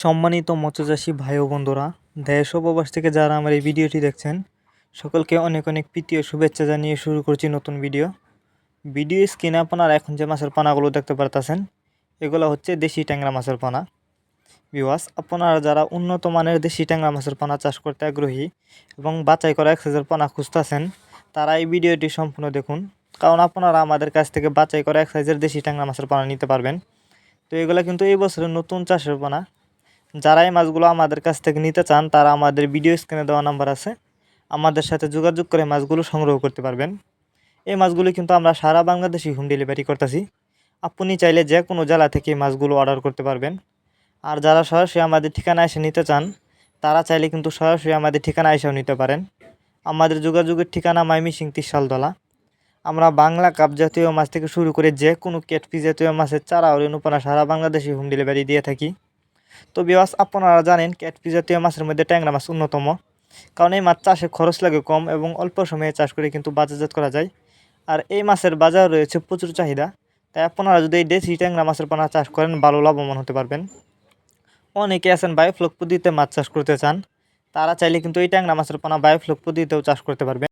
সম্মানিত মৎস্যচাষী ভাই ও বন্ধুরা, দেশ ও প্রবাস থেকে যারা আমার এই ভিডিওটি দেখছেন সকলকে অনেক অনেক প্রীতি ও শুভেচ্ছা জানিয়ে শুরু করছি নতুন ভিডিও স্ক্রিনে আপনারা এখন যে মাছের পানাগুলো দেখতে পারতেছেন এগুলো হচ্ছে দেশি ট্যাংরা মাছের পানা। ভিউয়ার্স, আপনারা যারা উন্নত মানের দেশি ট্যাংরা মাছের পানা চাষ করতে আগ্রহী এবং বাছাই করা এক সাইজের পানা খুঁজতেছেন তারা এই ভিডিওটি সম্পূর্ণ দেখুন, কারণ আপনারা আমাদের কাছ থেকে বাছাই করা এক সাইজের দেশি ট্যাংরা মাছের পানা নিতে পারবেন। তো এগুলো কিন্তু এই বছরের নতুন চাষের পানা। যারা এই মাছগুলো আমাদের কাছ থেকে নিতে চান তারা আমাদের ভিডিও স্ক্রিনে দেওয়া নাম্বার আছে, আমাদের সাথে যোগাযোগ করে মাছগুলো সংগ্রহ করতে পারবেন। এই মাছগুলো কিন্তু আমরা সারা বাংলাদেশে হোম ডেলিভারি করতেছি। আপনি চাইলে যে কোনো জেলা থেকে এই মাছগুলো অর্ডার করতে পারবেন। আর যারা সরাসরি আমাদের ঠিকানা এসে নিতে চান তারা চাইলে কিন্তু সরাসরি আমাদের ঠিকানা এসেও নিতে পারেন। আমাদের যোগাযোগের ঠিকানা ময়মনসিংহ তিরশালতলা। আমরা বাংলা কাপ জাতীয় মাছ থেকে শুরু করে যে কোনো ক্যাটফিশ জাতীয় মাছের চারা ও রেণুপানা সারা বাংলাদেশে হোম ডেলিভারি দিয়ে থাকি। তো ভিউয়ার্স, আপনারা জানেন ক্যাটফিশ জাতীয় মাছের মধ্যে ট্যাংরা মাছ অন্যতম, কারণ এই মাছ চাষে খরচ লাগে কম এবং অল্প সময়ে চাষ করে কিন্তু বাজারজাত করা যায়। আর এই মাছের বাজার রয়েছে প্রচুর চাহিদা, তাই আপনারা যদি এই দেশি ট্যাংরা মাছের পানা চাষ করেন ভালো লাভবান হতে পারবেন। অনেকে আছেন বায়োফ্লক পদ্ধতিতে মাছ চাষ করতে চান, তারা চাইলে কিন্তু এই ট্যাংরা মাছের পানা বায়োফ্লক পদ্ধতিতেও চাষ করতে পারবেন।